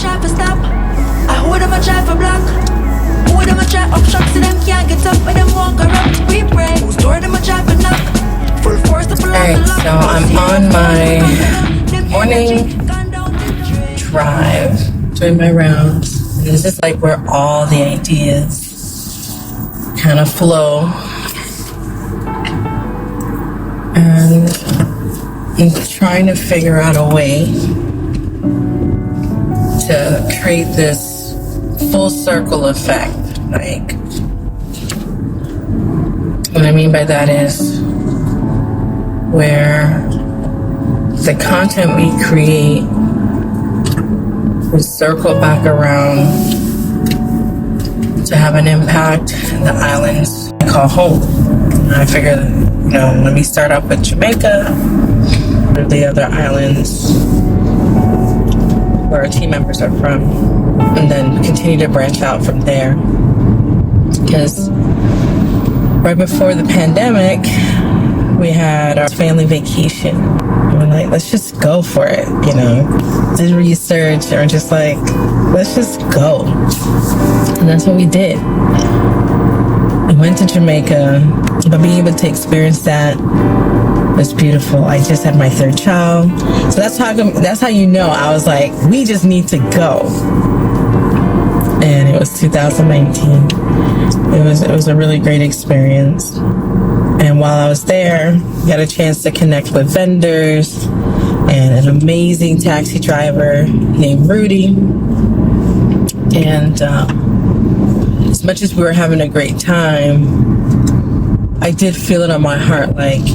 try to stop. I who them a try for block. Who them a try up shots so them can't get up. But them won't corrupt. We pray. Whose door them a try for knock. Full force to pull out the lock. So I'm on my morning drive, doing my rounds. And this is like where all the ideas kind of flow. And I'm trying to figure out a way to create this full circle effect. Like, what I mean by that is where the content we create will circle back around to have an impact in the islands I call home. And I figured, let me start off with Jamaica, the other islands where our team members are from, and then continue to branch out from there. Because right before the pandemic, we had our family vacation. And we're like, let's just go for it, Did research, and we're just like, let's just go. And that's what we did. We went to Jamaica, but being able to experience that was beautiful. I just had my third child. So that's how I was like, we just need to go. And it was 2019. It was a really great experience. And while I was there, got a chance to connect with vendors and an amazing taxi driver named Rudy. And as much as we were having a great time, I did feel it on my heart like,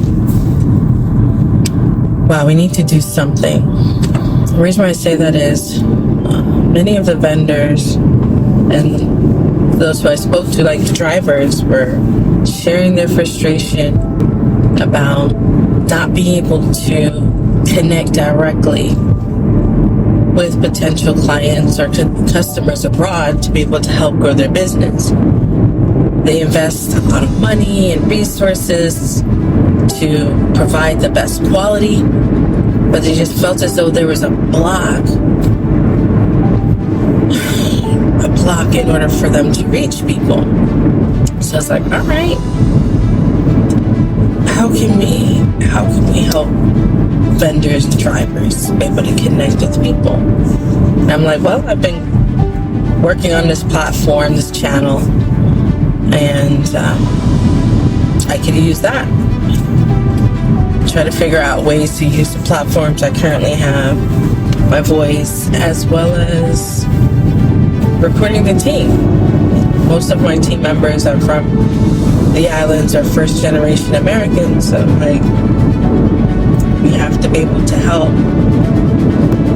wow, we need to do something. The reason why I say that is many of the vendors and those who I spoke to, like the drivers, were sharing their frustration about not being able to connect directly with potential clients or customers abroad to be able to help grow their business. They invest a lot of money and resources to provide the best quality, but they just felt as though there was a block in order for them to reach people. So it's like, all right, how can we help vendors and drivers be able to connect with people? And I'm like, well, I've been working on this platform, this channel, and I could use that. Try to figure out ways to use the platforms I currently have, my voice, as well as recruiting the team. Most of my team members are from the islands, are first generation Americans, so like we have to be able to help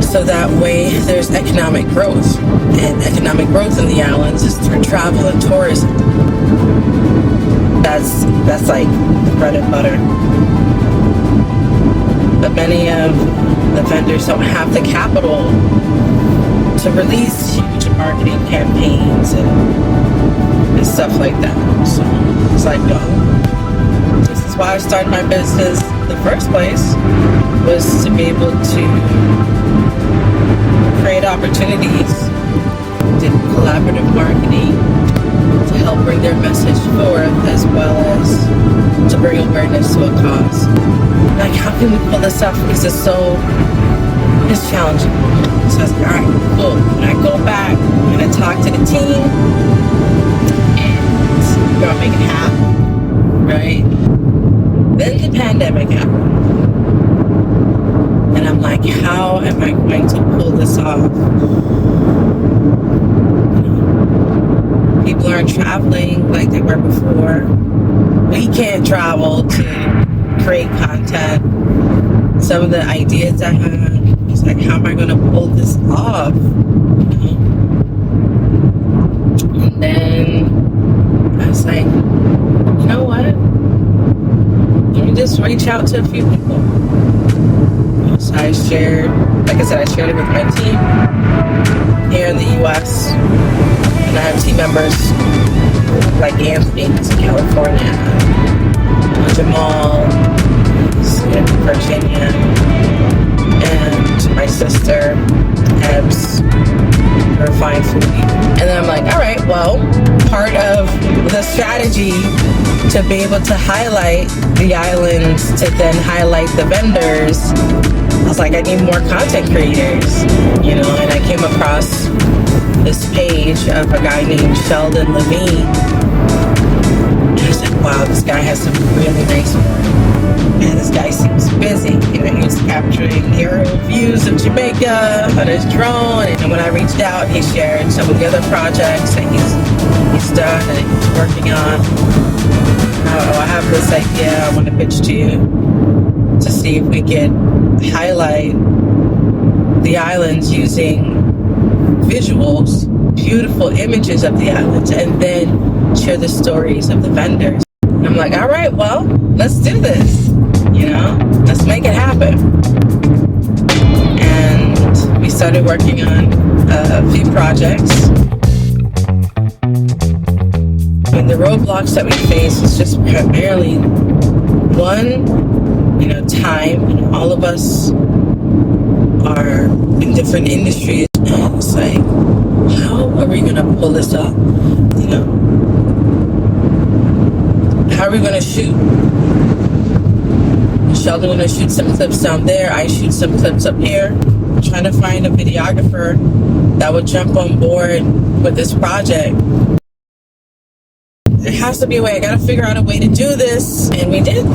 so that way there's economic growth, and economic growth in the islands is through travel and tourism. That's like bread and butter. But many of the vendors don't have the capital to release huge marketing campaigns and stuff like that. So it's like, no. This is why I started my business in the first place, was to be able to create opportunities, did collaborative marketing to help bring their message forth, as well as to bring awareness to a cause. Like, how can we pull this off? Because it's challenging. So I was like, all right, cool. When I go back, I'm going to talk to the team and we're going to make it happen, right? Then the pandemic happened. And I'm like, how am I going to pull this off? People aren't traveling like they were before. We can't travel to create content. Some of the ideas I had, it's like, how am I going to pull this off? And then I was like, you know what? Let me just reach out to a few people. So I shared, like I said, I shared it with my team here in the US. And I have team members like Anthony in California, Jamal in Virginia, and my sister Ebs never find food. And then I'm like, all right, well, part of the strategy to be able to highlight the islands, to then highlight the vendors, I was like, I need more content creators, you know, and I came across this page of a guy named Sheldon Levene. And I was like, wow, this guy has some really nice work. Man, this guy seems busy. You know, he's capturing aerial views of Jamaica on his drone. And when I reached out, he shared some of the other projects that he's done and he's working on. Oh, I have this idea I want to pitch to you to see if we can highlight the islands using visuals, beautiful images of the islands, and then share the stories of the vendors. I'm like, all right, well, let's do this. You know, let's make it happen. And we started working on a few projects. And the roadblocks that we face is just primarily one, you know, time. You know, all of us are in different industries, and it's like, how are we gonna pull this up? You know, how are we gonna shoot? Sheldon gonna shoot some clips down there. I shoot some clips up here. I'm trying to find a videographer that would jump on board with this project. There has to be a way. I gotta figure out a way to do this, and we did.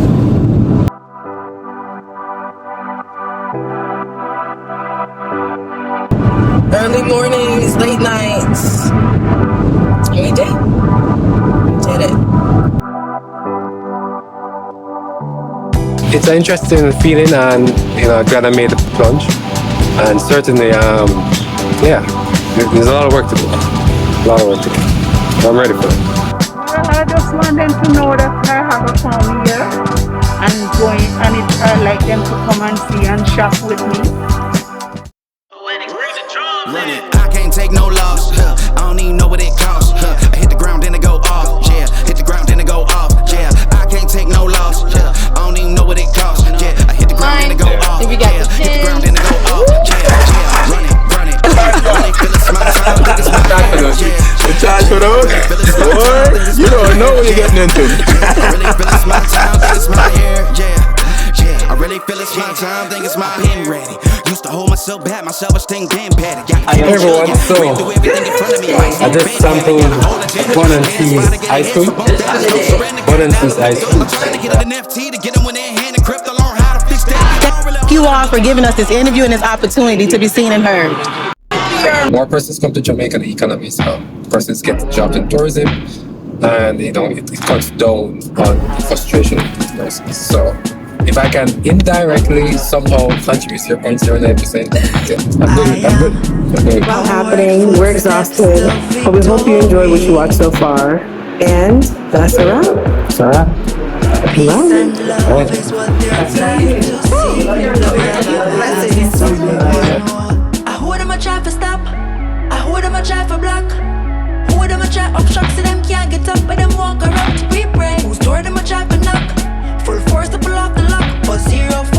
Early mornings, late nights, and we did. We did it. It's an interesting feeling, and you know, glad I made the plunge. And certainly, yeah, there's a lot of work to do. A lot of work to do. I'm ready for it. Well, I just want them to know that I have a farm here and going, and I like them to come and see and shop with me. Run it. I can't take no loss. I don't even know what it costs. I hit the ground, then it go off. Yeah, hit the ground, then it go off. Yeah, I can't take no loss. I don't even know what it costs. Yeah, I hit the ground, then it go off. Yeah, hit the ground, then it go off. Yeah, run it, run it. Really feel it, smile, smile, think it's my Charge for those? Boy, you don't know what you're getting into. Really feel it's my time, think it's my hair. Yeah, I really feel it's my time, think it's my pen ready. Used to hold myself back, my self-esteem getting better. Hi everyone, so I just sampled Bun and Cheese ice cream. Bun and Cheese ice cream. Thank you all for giving us this interview and this opportunity to be seen and heard. More persons come to Jamaica, the economy, so persons get jobs in tourism, and you know, it cuts down on the frustration of these persons. So if I can indirectly somehow contribute to your 0.09%, yeah, I'm good. What's happening? We're exhausted, but we hope you enjoyed what you watched so far. And that's a wrap. It's alright. Who them a try for stop? Who them a try for block? Who them a try obstruct so them can't get up, but them won't corrupt. We pray. Whose door them a try for knock? Full force to pull off the lock, but 0-4.